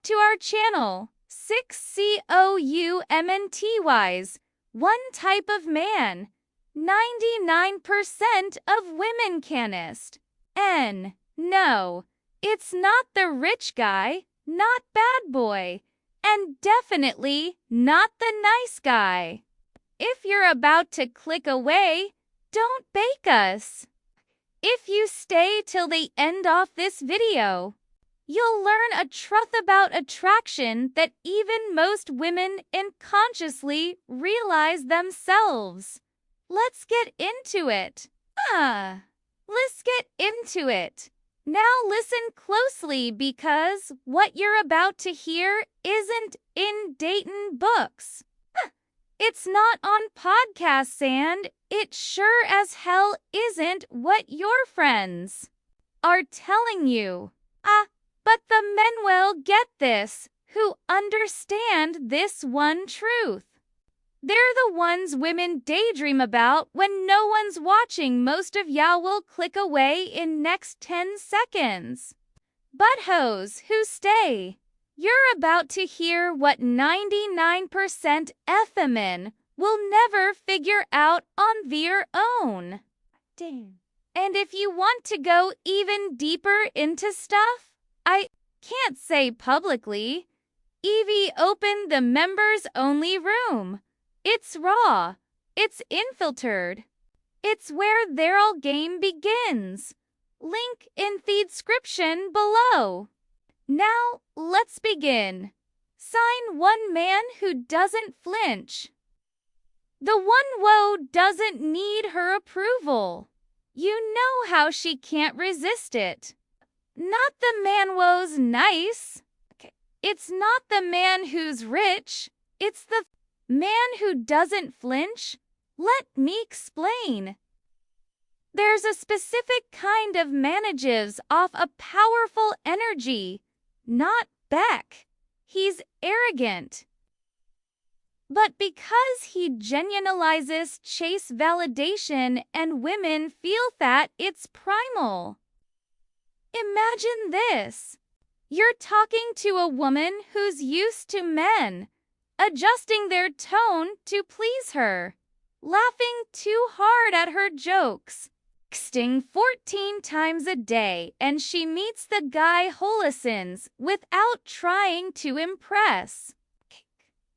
to our channel. 6 COUMNTYs. One type of man. 99% of women canist. N. No. It's not the rich guy, not bad boy, and definitely not the nice guy. If you're about to click away, don't bake us. If you stay till the end of this video, you'll learn a truth about attraction that even most women unconsciously realize themselves. Let's get into it. Let's get into it. Now listen closely because what you're about to hear isn't in Dayton books. It's not on podcasts, and it sure as hell isn't what your friends are telling you. But the men will get this, who understand this one truth. They're the ones women daydream about when no one's watching. Most of y'all will click away in next 10 seconds. Butthoes who stay. You're about to hear what 99% women will never figure out on their own. Damn. And if you want to go even deeper into stuff, I can't say publicly, Evie opened the members-only room. It's raw. It's unfiltered. It's where their all game begins. Link in the description below. Now, let's begin. Sign one man who doesn't flinch. The one woe doesn't need her approval. You know how she can't resist it. Not the man woe's nice. It's not the man who's rich. It's the man who doesn't flinch. Let me explain. There's a specific kind of manages off a powerful energy. Not Beck. He's arrogant. But because he genuinizes chase validation and women feel that it's primal. Imagine this. You're talking to a woman who's used to men adjusting their tone to please her, laughing too hard at her jokes, texting 14 times a day, and she meets the guy who listens without trying to impress.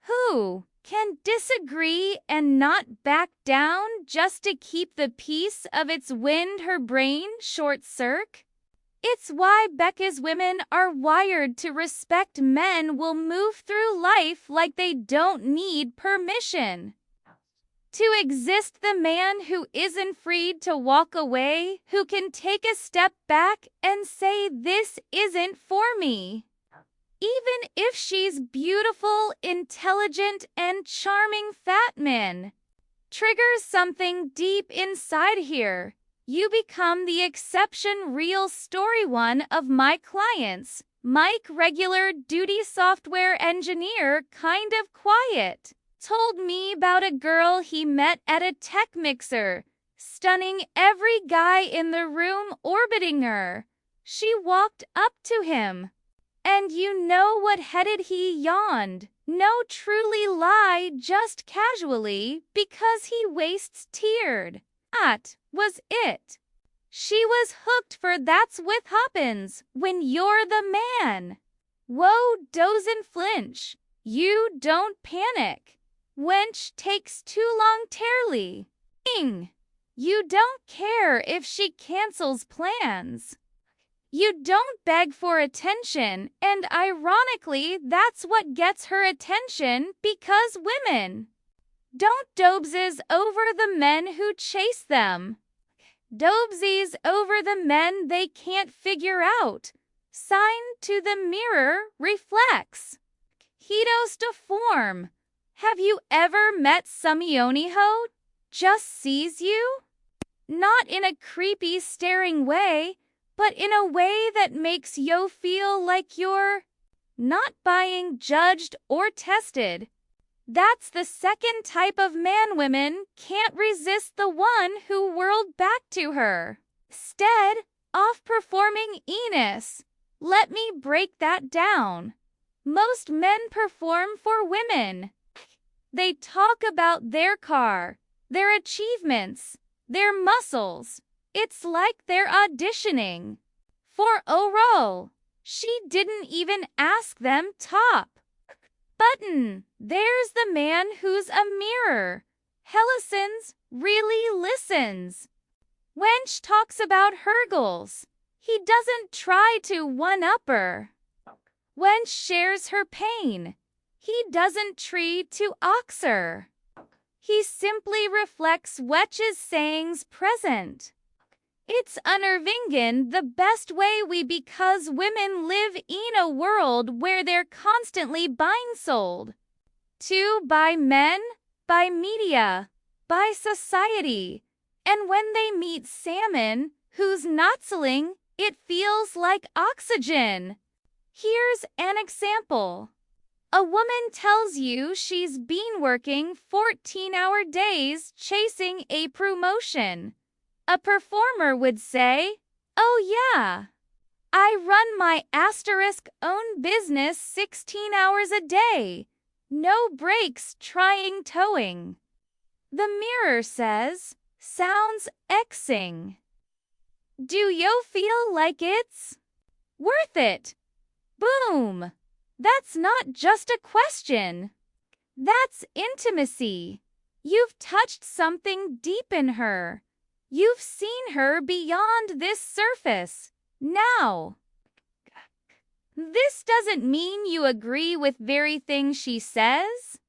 Who can disagree and not back down just to keep the peace of its wind her brain short circ? It's why Becca's women are wired to respect men will move through life like they don't need permission. To exist the man who isn't freed to walk away, who can take a step back and say this isn't for me. Even if she's beautiful, intelligent, and charming, fat man triggers something deep inside here. You become the exception. Real story. One of my clients, Mike, regular duty software engineer, kind of quiet, told me about a girl he met at a tech mixer, stunning every guy in the room orbiting her. She walked up to him. And you know what headed he yawned. No truly lie, just casually, because he wastes teared. That was it. She was hooked for that's with happens when you're the man. Whoa, doesn't flinch. You don't panic. Wench takes too long terribly. You don't care if she cancels plans. You don't beg for attention, and ironically, that's what gets her attention because women don't dobses over the men who chase them. Dobesies over the men they can't figure out. Sign to the mirror reflects. Hedos to form. Have you ever met Samioniho? Just sees you? Not in a creepy staring way, but in a way that makes you feel like you're not being judged or tested. That's the second type of man women can't resist, the one who whirled back to her. Instead, off-performing Enos. Let me break that down. Most men perform for women. They talk about their car, their achievements, their muscles. It's like they're auditioning for a role. She didn't even ask them top button. There's the man who's a mirror. Hellisons really listens. Wench talks about her goals. He doesn't try to one-up her. Wench shares her pain. He doesn't treat to ox her. He simply reflects Wetch's sayings present. It's unnervingen the best way we because women live in a world where they're constantly buying sold. To by men, by media, by society. And when they meet salmon, who's notzling, it feels like oxygen. Here's an example. A woman tells you she's been working 14-hour days chasing a promotion. A performer would say, "Oh yeah, I run my own business 16 hours a day. No breaks trying towing." The mirror says, "Sounds exing. Do yo feel like it's worth it?" Boom! That's not just a question. That's intimacy. You've touched something deep in her. You've seen her beyond this surface. Now, this doesn't mean you agree with very thing she says.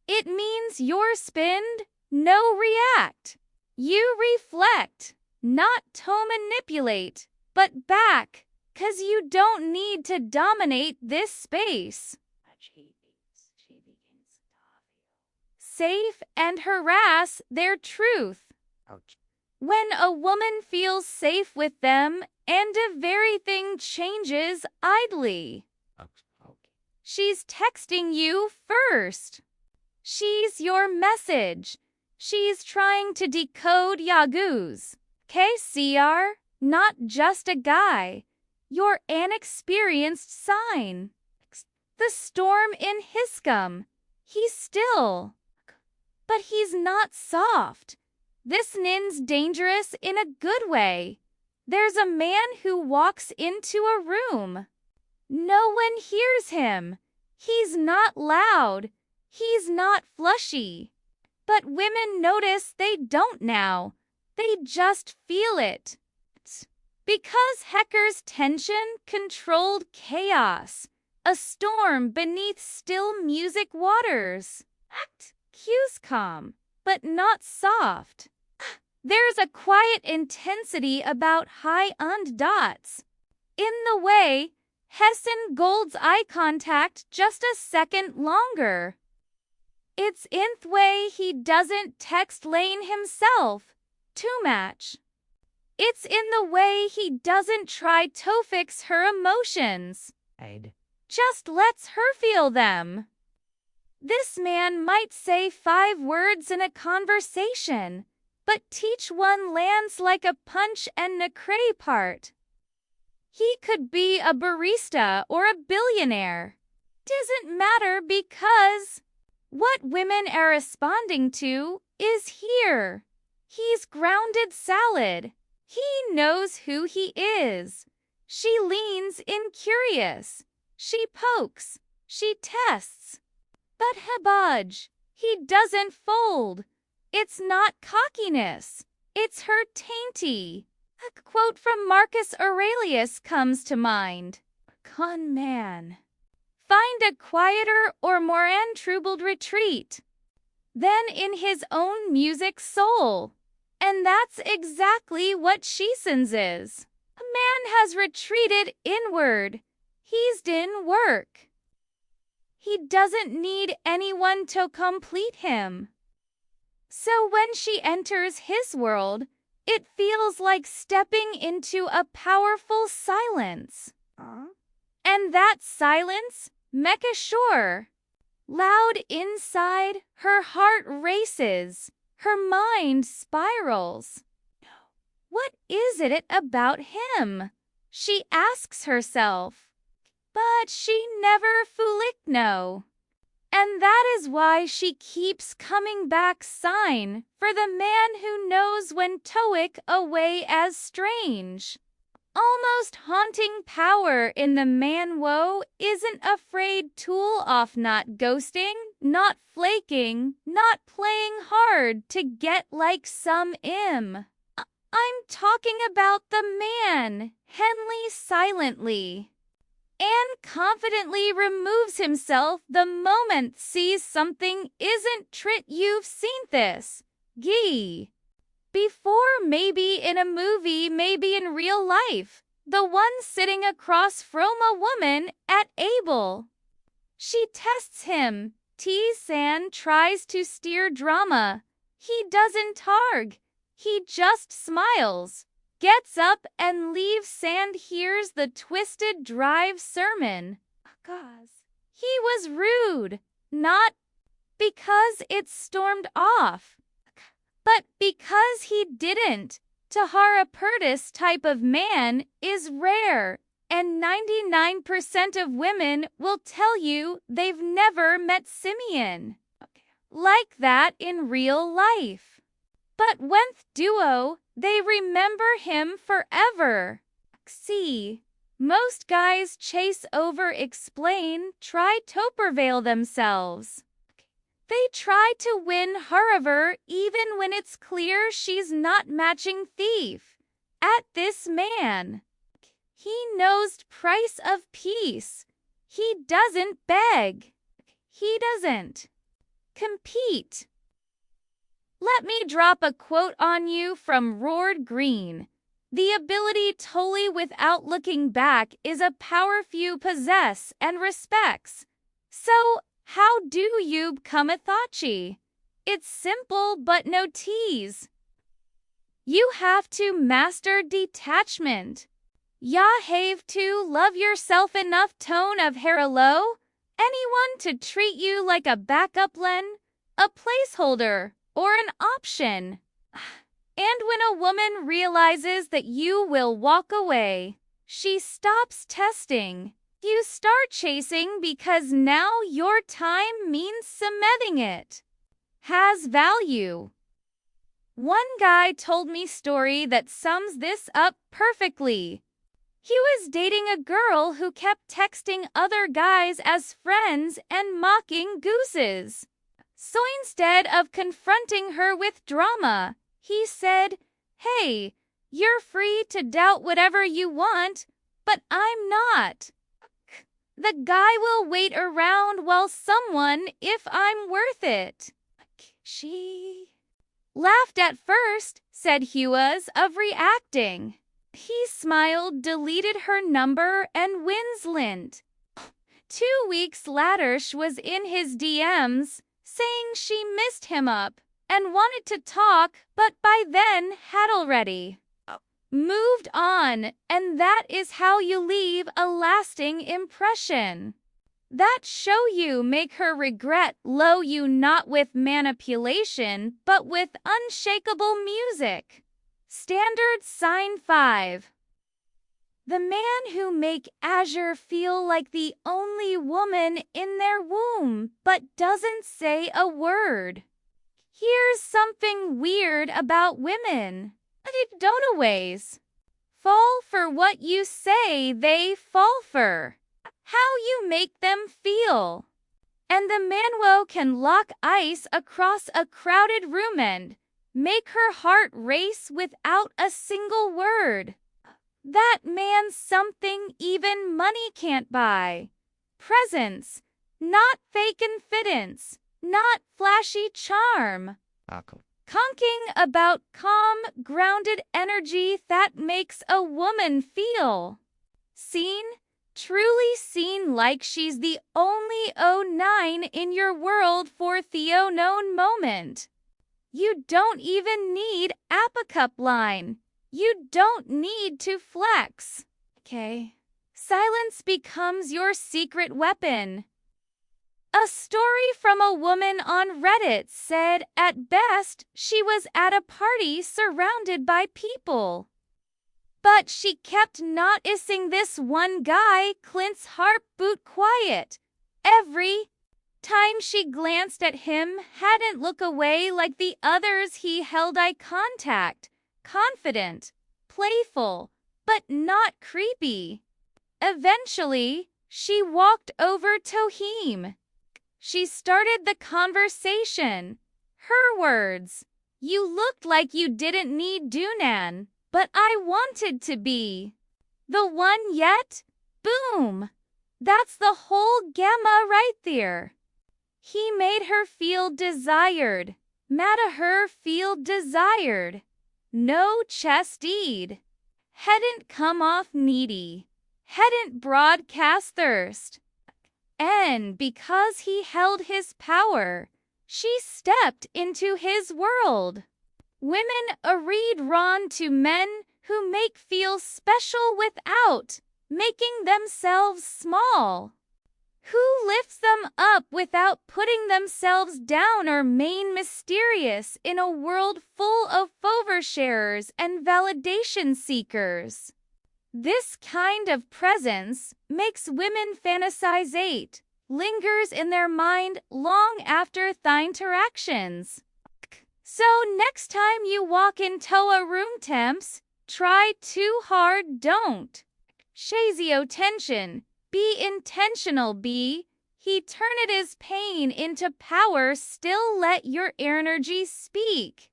It means you're spinned, no react. You reflect, not to manipulate, but back, 'cause you don't need to dominate this space. Safe and harass their truth. Ouch. When a woman feels safe with them and a very thing changes idly. She's texting you first. She's your message. She's trying to decode Yahoo's KCR, not just a guy. You're an experienced sign. The storm in Hiscum. He's still. But he's not soft. This nin's dangerous in a good way. There's a man who walks into a room. No one hears him. He's not loud. He's not flushy. But women notice they don't now. They just feel it. Because Hecker's tension controlled chaos. A storm beneath still music waters. Q's calm, but not soft. There's a quiet intensity about high und dots. In the way, Hessen Gold's eye contact just a second longer. It's in the way he doesn't text Lane himself to match. It's in the way he doesn't try to fix her emotions. Just lets her feel them. This man might say 5 words in a conversation, but each one lands like a punch and a cray part. He could be a barista or a billionaire. Doesn't matter because what women are responding to is here. He's grounded salad. He knows who he is. She leans in curious. She pokes. She tests. But Hebaj, he doesn't fold. It's not cockiness. It's her tainty. A quote from Marcus Aurelius comes to mind. Con man. Find a quieter or more untroubled retreat than in his own music soul. And that's exactly what Sheeson's is. A man has retreated inward. He's done work. He doesn't need anyone to complete him. So when she enters his world, it feels like stepping into a powerful silence. And that silence, Mecca sure. Loud inside, her heart races, her mind spirals. What is it about him? She asks herself. but she never no. And that is why she keeps coming back. Sign for the man who knows when toic away as strange. Almost haunting power in the man woe isn't afraid tool off, not ghosting, not flaking, not playing hard to get like some I'm talking about the man, Henley silently and confidently removes himself the moment sees something isn't trit. You've seen this, Gee. Before, maybe in a movie, maybe in real life. The one sitting across from a woman at Abel. She tests him. San tries to steer drama. He doesn't targ. He just smiles. Gets up and leaves. Sand hears the twisted drive sermon. He was rude. Not because it stormed off, but because he didn't. Tahara Purtis type of man is rare, and 99% of women will tell you they've never met Simeon like that in real life. But when duo, they remember him forever. See, most guys chase over explain, try to prevail themselves. They try to win her even when it's clear she's not matching thief. At this man, he knows price of peace. He doesn't beg. He doesn't compete. Let me drop a quote on you from Roard Green. The ability totally without looking back is a power few possess and respects. So, how do you become a Thachi? It's simple but no tease. You have to master detachment. Ya have to love yourself enough tone of hello, anyone to treat you like a backup len, a placeholder, or an option. And when a woman realizes that you will walk away, she stops testing. You start chasing because now your time means cementing it has value. One guy told me story that sums this up perfectly. He was dating a girl who kept texting other guys as friends and mocking gooses. So instead of confronting her with drama, he said, "Hey, you're free to doubt whatever you want, but I'm not. The guy will wait around while someone if I'm worth it." She laughed at first, said he was of reacting. He smiled, deleted her number, and Winslint. 2 weeks later, she was in his DMs, saying she missed him up and wanted to talk, but by then had already moved on, and that is how you leave a lasting impression. That show you make her regret low you not with manipulation, but with unshakable music. Standard sign 5. The man who make Azure feel like the only woman in their womb, but doesn't say a word. Here's something weird about women. They don't always fall for what you say they fall for. How you make them feel. And the manwo can lock ice across a crowded room and make her heart race without a single word. That man's something even money can't buy. Presence, not fake confidence, not flashy charm. Conking about calm, grounded energy that makes a woman feel seen, truly seen, like she's the only 09 in your world for the unknown moment. You don't even need apicup line. You don't need to flex. Silence becomes your secret weapon. A story from a woman on Reddit said at best she was at a party surrounded by people. But she kept noticing this one guy, Clint's heartbeat quiet. Every time she glanced at him, hadn't looked away like the others. He held eye contact, confident, playful, but not creepy. Eventually, she walked over to him. She started the conversation. Her words, "You looked like you didn't need Dunan, but I wanted to be the one yet." Boom! That's the whole gamma right there. He made her feel desired. Made her feel desired. No chested. Hadn't come off needy. Hadn't broadcast thirst. And because he held his power, she stepped into his world. Women read Ron to men who make feel special without making themselves small. Who lifts them up without putting themselves down or remain mysterious in a world full of oversharers and validation seekers. This kind of presence makes women fantasize, lingers in their mind long after the interactions. So next time you walk into a room, temps, try too hard, don't. Shazio tension. Be intentional. He turned his pain into power. Still let your energy speak.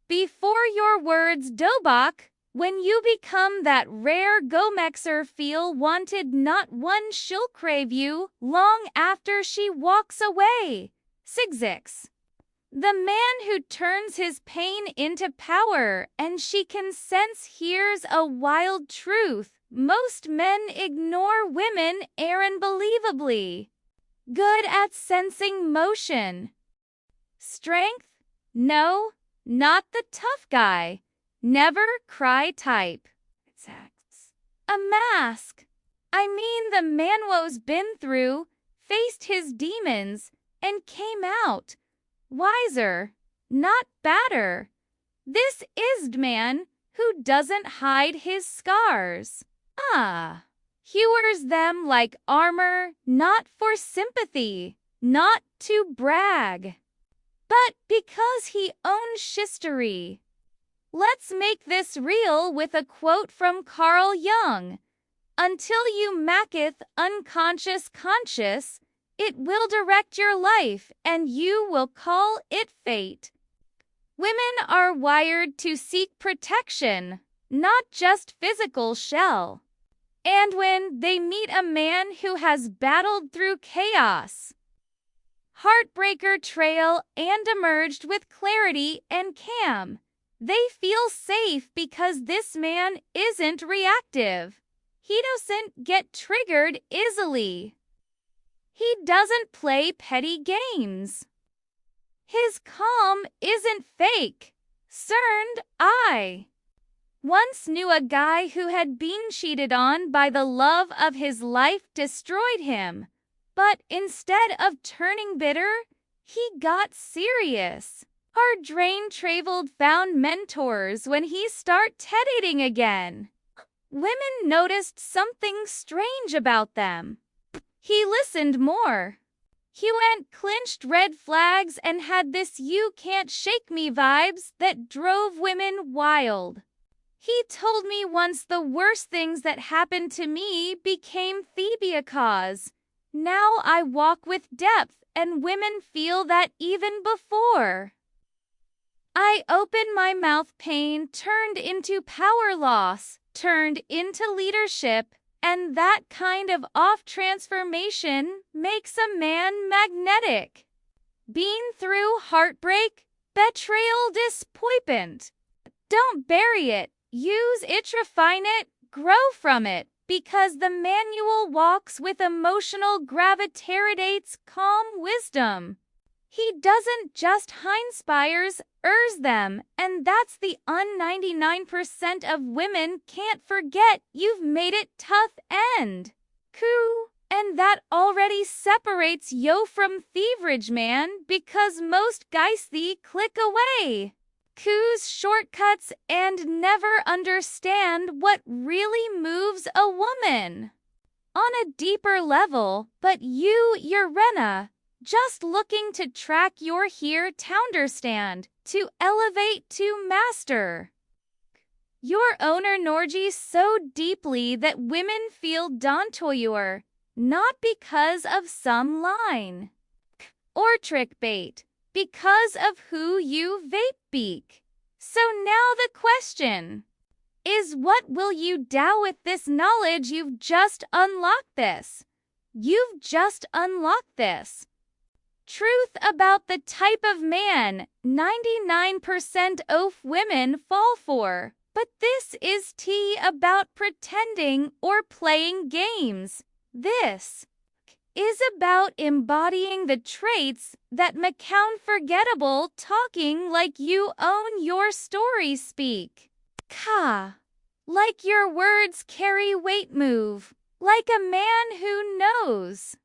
Before your words dobok, when you become that rare gomexer feel wanted, not one she'll crave you long after she walks away. 6. The man who turns his pain into power, and she can sense. Here's a wild truth. Most men ignore women are unbelievably good at sensing motion. Strength? No, not the tough guy. Never cry type. A mask. I mean the man who's been through, faced his demons, and came out wiser, not badder. This is man who doesn't hide his scars. He wears them like armor, not for sympathy, not to brag, but because he owns history. Let's make this real with a quote from Carl Jung. Until you maketh unconscious conscious, it will direct your life and you will call it fate. Women are wired to seek protection, not just physical shell. And when they meet a man who has battled through chaos, heartbreaker trail and emerged with clarity and calm, they feel safe because this man isn't reactive. He doesn't get triggered easily. He doesn't play petty games. His calm isn't fake. Cerned, I once knew a guy who had been cheated on by the love of his life, destroyed him. But instead of turning bitter, he got serious. Our drain traveled found mentors when he started dating again. Women noticed something strange about them. He listened more. He went clinched red flags and had this "you can't shake me" vibes that drove women wild. He told me once the worst things that happened to me became Thebia cause. Now I walk with depth and women feel that even before I open my mouth, pain turned into power loss, turned into leadership, and that kind of off transformation makes a man magnetic. Been through heartbreak, betrayal, disappointment. Don't bury it. Use it, refine it, grow from it, because the manual walks with emotional gravitates calm wisdom. He doesn't just inspires, them, and that's the 99% of women can't forget. You've made it tough and cool, and that already separates yo from thieverage, man, because most guys the click away. choose shortcuts and never understand what really moves a woman. On a deeper level, but you, Urena, just looking to track your here to understand, to elevate to master. Your owner Norji so deeply that women feel dantoyur, not because of some line or trick bait, because of who you vape beak. So now the question is, what will you do with this knowledge? You've just unlocked this. You've just unlocked this. Truth about the type of man 99% of women fall for. But this is tea about pretending or playing games. This is about embodying the traits that make unforgettable, talking like you own your story, speak. Like your words carry weight, move like a man who knows.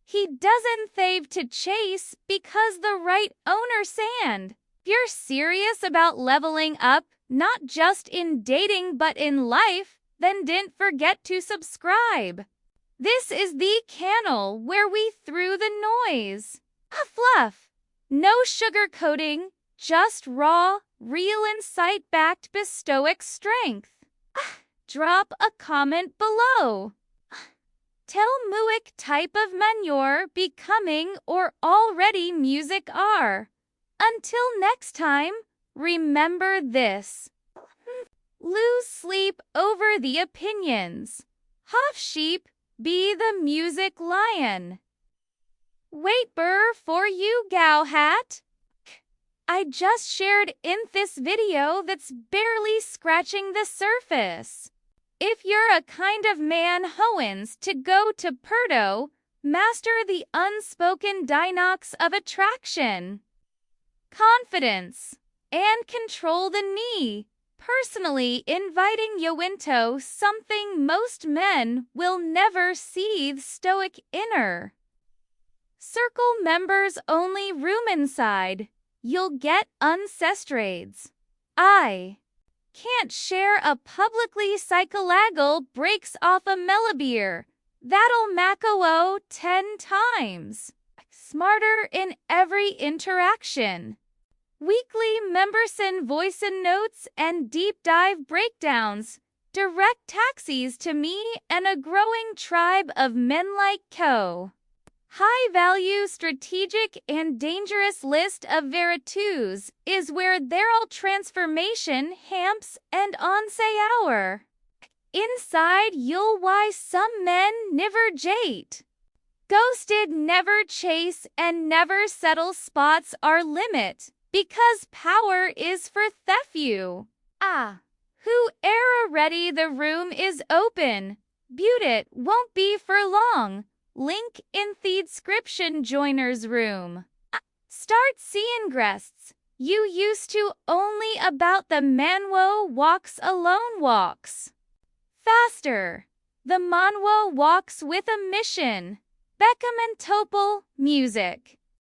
He doesn't thave to chase because the right owner sand. You're serious about leveling up, not just in dating but in life, then didn't forget to subscribe. This is the channel where we through the noise. A fluff. No sugarcoating, just raw, real insight backed by stoic strength. Drop a comment below. Tell muic type of manure becoming or already music are. Until next time, remember this. Lose sleep over the opinions. Half sheep, be the music lion. Wait burr for you gal hat. I just shared in this video that's barely scratching the surface. If you're a kind of man hoens to go to Perdo, master the unspoken dynamics of attraction, confidence, and control the knee. Personally inviting you into something most men will never see, the stoic inner circle members only room inside. You'll get uncestrades. I can't share a publicly psycholagal breaks off a melabir. That'll macoo 10 times smarter in every interaction. Weekly memberson voice and notes and deep dive breakdowns. Direct taxis to me and a growing tribe of men like Co. High value, strategic, and dangerous list of virtues is where there'll transformation hamps and onse hour. Inside you'll why some men never jate. Ghosted never chase and never settle spots are limit. Because power is for theftu. Who era ready, the room is open. Butte it won't be for long. Link in the description, joiners room. Start seeing guests. You used to only about the manwo walks alone walks. Faster. The manwo walks with a mission. Beckham and Topol, music.